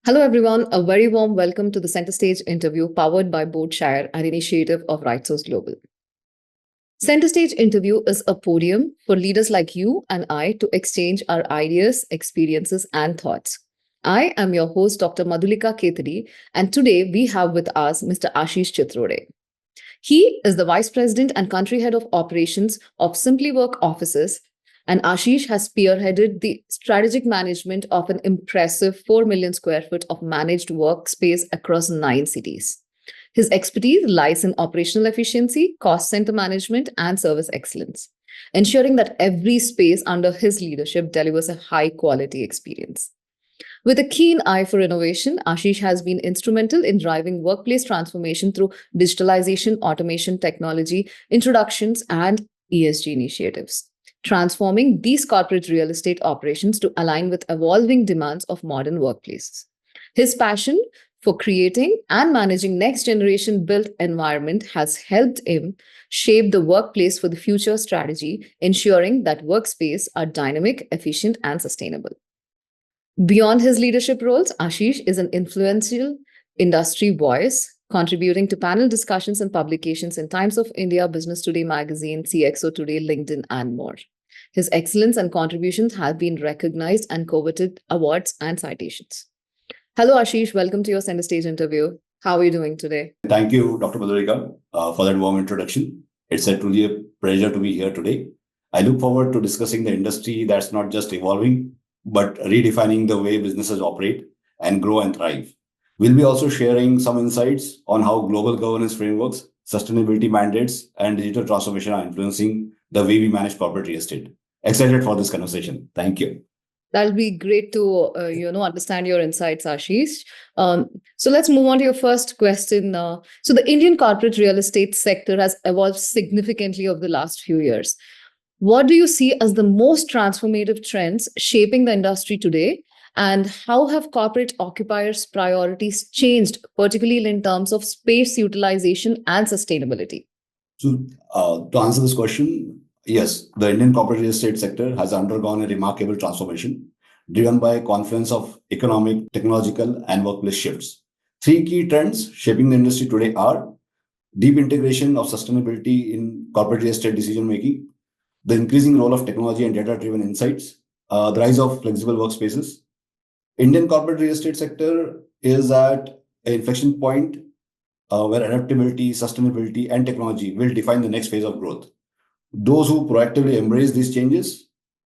Hello, everyone. A very warm welcome to the Center Stage interview powered by Boardshire, an initiative of RightSource Global. Center Stage interview is a podium for leaders like you and I to exchange our ideas, experiences, and thoughts. I am your host, Dr. Madhulika Ketadi, and today we have with us Mr. Ashish Chitrode. He is the Vice President and Country Head of Operations of Simpliwork offices, and Ashish has spearheaded the strategic management of an impressive 4 million square foot of managed workspace across 9 cities. His expertise lies in operational efficiency, cost center management, and service excellence, ensuring that every space under his leadership delivers a high quality experience. With a keen eye for innovation, Ashish has been instrumental in driving workplace transformation through digitalization, automation, technology, introductions, and ESG initiatives, transforming these corporate real estate operations to align with evolving demands of modern workplaces. His passion for creating and managing next generation built environment has helped him shape the workplace for the future strategy, ensuring that workspaces are dynamic, efficient, and sustainable. Beyond his leadership roles, Ashish is an influential industry voice, contributing to panel discussions and publications in Times of India, Business Today magazine, CXO Today, LinkedIn, and more. His excellence and contributions have been recognized and coveted awards and citations. Hello, Ashish. Welcome to your Center Stage interview. How are you doing today? Thank you, Dr. Madhurika, for that warm introduction. It's truly a pleasure to be here today. I look forward to discussing the industry that's not just evolving, but redefining the way businesses operate and grow and thrive. We'll be also sharing some insights on how global governance frameworks, sustainability mandates, and digital transformation are influencing the way we manage corporate real estate. Excited for this conversation. Thank you. That'll be great to understand your insights, Ashish. So let's move on to your first question. So the Indian corporate real estate sector has evolved significantly over the last few years. What do you see as the most transformative trends shaping the industry today? And how have corporate occupiers' priorities changed, particularly in terms of space utilization and sustainability? So, to answer this question, yes, the Indian corporate real estate sector has undergone a remarkable transformation driven by a confluence of economic, technological, and workplace shifts. Three key trends shaping the industry today are deep integration of sustainability in corporate real estate decision making, the increasing role of technology and data-driven insights, the rise of flexible workspaces. Indian corporate real estate sector is at an inflection point where adaptability, sustainability, and technology will define the next phase of growth. Those who proactively embrace these changes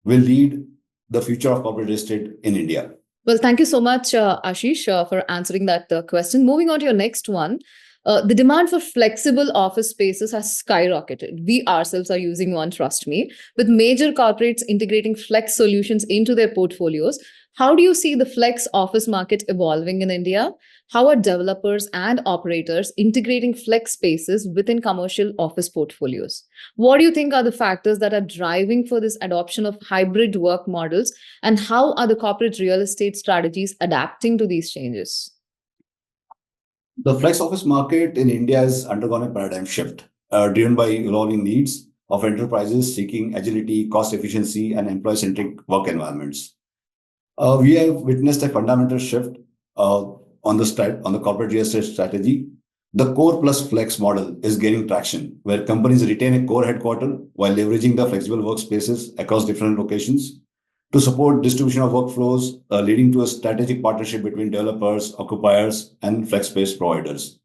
will lead the future of corporate real estate in India. Well, thank you so much, Ashish, for answering that question. Moving on to your next one. The demand for flexible office spaces has skyrocketed. We ourselves are using one, trust me, with major corporates integrating flex solutions into their portfolios. How do you see the flex office market evolving in India? How are developers and operators integrating flex spaces within commercial office portfolios? What do you think are the factors that are driving for this adoption of hybrid work models? And how are the corporate real estate strategies adapting to these changes? The flex office market in India has undergone a paradigm shift, driven by evolving needs of enterprises seeking agility, cost efficiency, and employee-centric work environments. We have witnessed a fundamental shift on the corporate real estate strategy. The core plus flex model is gaining traction, where companies retain a core headquarters while leveraging the flexible workspaces across different locations to support distribution of workflows, leading to a strategic partnership between developers, occupiers, and flex space providers.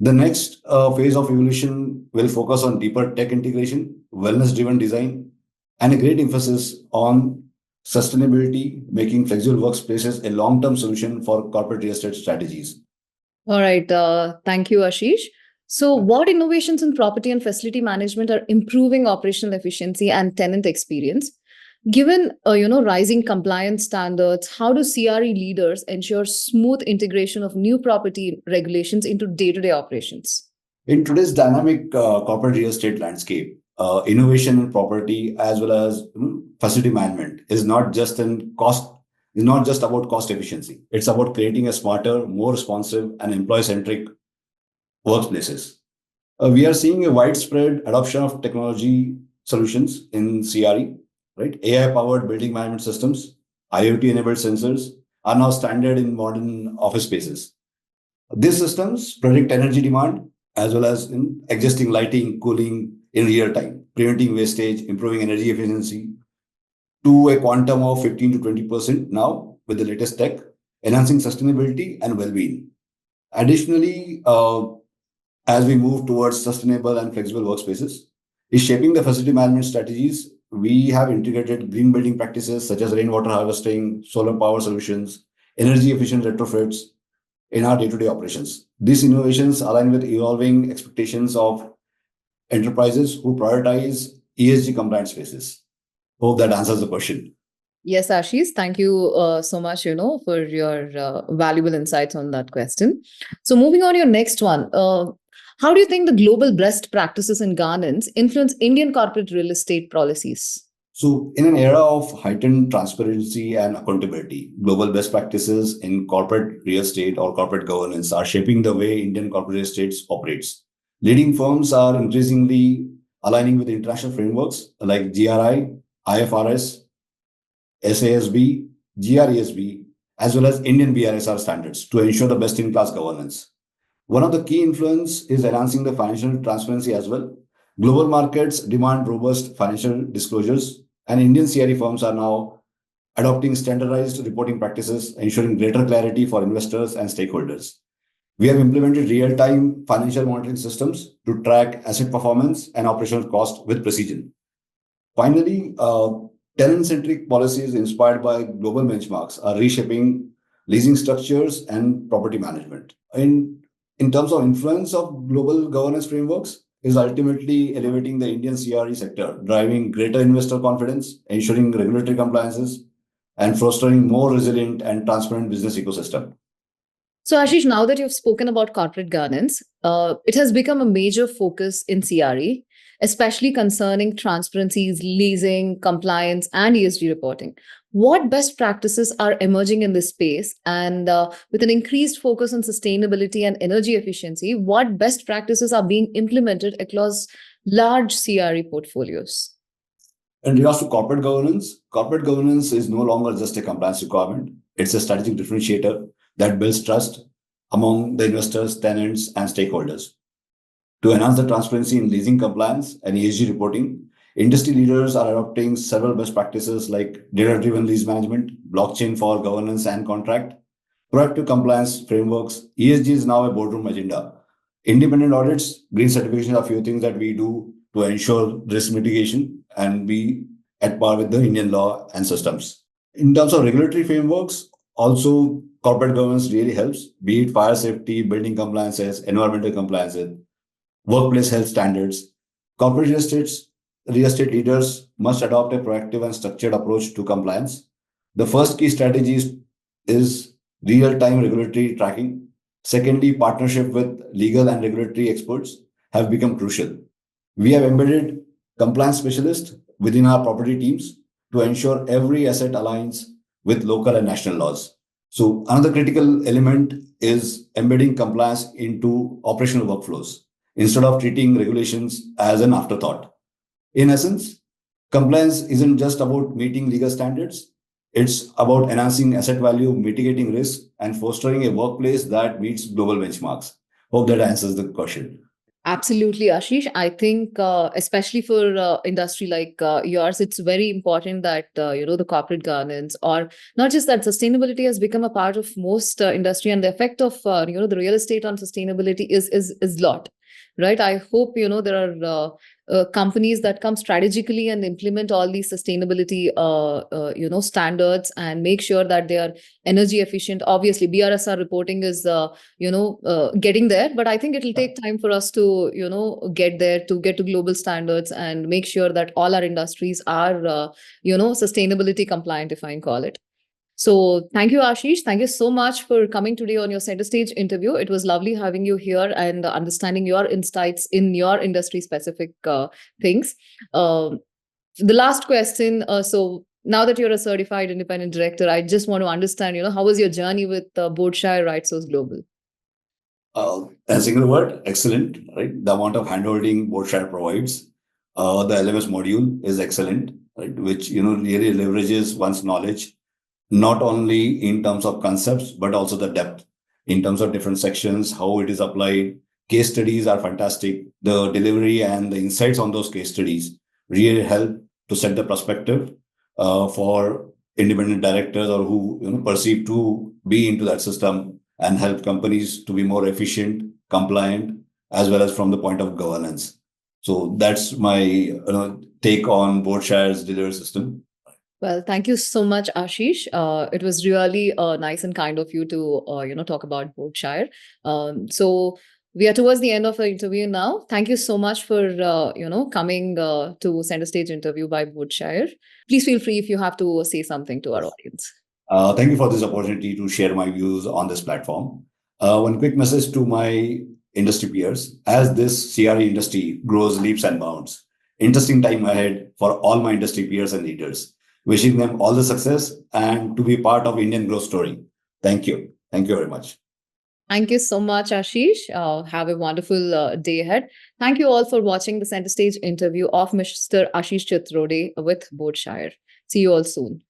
The next phase of evolution will focus on deeper tech integration, wellness-driven design, and a great emphasis on sustainability, making flexible workspaces a long-term solution for corporate real estate strategies. All right. Thank you, Ashish. So, what innovations in property and facility management are improving operational efficiency and tenant experience? Given rising compliance standards, how do CRE leaders ensure smooth integration of new property regulations into day-to-day operations? In today's dynamic corporate real estate landscape, innovation in property as well as facility management is not just about cost efficiency. It's about creating a smarter, more responsive, and employee-centric workplaces. We are seeing a widespread adoption of technology solutions in CRE, right? AI-powered building management systems, IoT-enabled sensors, are now standard in modern office spaces. These systems predict energy demand as well as in adjusting lighting, cooling in real time, preventing wastage, improving energy efficiency to a quantum of 15 to 20% now with the latest tech, enhancing sustainability and well-being. Additionally, as we move towards sustainable and flexible workspaces, is shaping the facility management strategies. We have integrated green building practices such as rainwater harvesting, solar power solutions, energy efficient retrofits in our day-to-day operations. These innovations align with evolving expectations of enterprises who prioritize ESG compliant spaces. Hope that answers the question. Yes, Ashish, thank you so much, for your valuable insights on that question. So moving on to your next one, how do you think the global best practices in governance influence Indian corporate real estate policies? So, in an era of heightened transparency and accountability, global best practices in corporate real estate or corporate governance are shaping the way Indian corporate real estate operates. Leading firms are increasingly aligning with international frameworks like GRI, IFRS, SASB, GRESB, as well as Indian BRSR standards to ensure the best in class governance. One of the key influence is enhancing the financial transparency as well. Global markets demand robust financial disclosures, and Indian CRE firms are now adopting standardized reporting practices, ensuring greater clarity for investors and stakeholders. We have implemented real time financial monitoring systems to track asset performance and operational cost with precision. Finally, tenant-centric policies inspired by global benchmarks are reshaping leasing structures and property management. In terms of influence of global governance frameworks, is ultimately elevating the Indian CRE sector, driving greater investor confidence, ensuring regulatory compliances, and fostering more resilient and transparent business ecosystem. So, Ashish, now that you've spoken about corporate governance, it has become a major focus in CRE, especially concerning transparencies, leasing, compliance, and ESG reporting. What best practices are emerging in this space? And with an increased focus on sustainability and energy efficiency, what best practices are being implemented across large CRE portfolios? In regards to corporate governance is no longer just a compliance requirement. It's a strategic differentiator that builds trust among the investors, tenants, and stakeholders. To enhance the transparency in leasing compliance and ESG reporting, industry leaders are adopting several best practices like data-driven lease management, blockchain for governance and contract, proactive compliance frameworks. ESG is now a boardroom agenda. Independent audits, green certification are a few things that we do to ensure risk mitigation and be at par with the Indian law and systems. In terms of regulatory frameworks, also corporate governance really helps, be it fire safety, building compliances, environmental compliances, workplace health standards. Corporate real estate leaders must adopt a proactive and structured approach to compliance. The first key strategy is real-time regulatory tracking. Secondly, partnership with legal and regulatory experts have become crucial. We have embedded compliance specialists within our property teams to ensure every asset aligns with local and national laws. So another critical element is embedding compliance into operational workflows instead of treating regulations as an afterthought. In essence, compliance isn't just about meeting legal standards. It's about enhancing asset value, mitigating risk, and fostering a workplace that meets global benchmarks. Hope that answers the question. Absolutely, Ashish. I think, especially for industry like yours, it's very important that the corporate governance, or not just that, sustainability has become a part of most industry, and the effect of the real estate on sustainability is lot, right? I hope there are companies that come strategically and implement all these sustainability standards and make sure that they are energy efficient. Obviously, BRSR reporting is getting there, but I think it'll take time for us to get there, to get to global standards and make sure that all our industries are sustainability compliant, if I can call it. So thank you, Ashish. Thank you so much for coming today on your center stage interview. It was lovely having you here and understanding your insights in your industry specific things. The last question. So now that you're a certified independent director, I just want to understand, how was your journey with Boardshire RightSource Global? A single word, excellent, right? The amount of handholding Boardshire provides, the LMS module is excellent, right? Which, really leverages one's knowledge not only in terms of concepts, but also the depth in terms of different sections, how it is applied. Case studies are fantastic. The delivery and the insights on those case studies really help to set the perspective for independent directors or who perceive to be into that system and help companies to be more efficient, compliant, as well as from the point of governance. So that's my take on Boardshire's delivery system. Well, thank you so much, Ashish. It was really nice and kind of you to, talk about Berkshire. So we are towards the end of the interview now. Thank you so much for, coming to Center Stage interview by Berkshire. Please feel free if you have to say something to our audience. Thank you for this opportunity to share my views on this platform. One quick message to my industry peers. As this CRE industry grows leaps and bounds, interesting time ahead for all my industry peers and leaders. Wishing them all the success and to be part of Indian growth story. Thank you. Thank you very much. Thank you so much, Ashish. Have a wonderful day ahead. Thank you all for watching the Center Stage interview of Mr. Ashish Chitrode with Berkshire. See you all soon.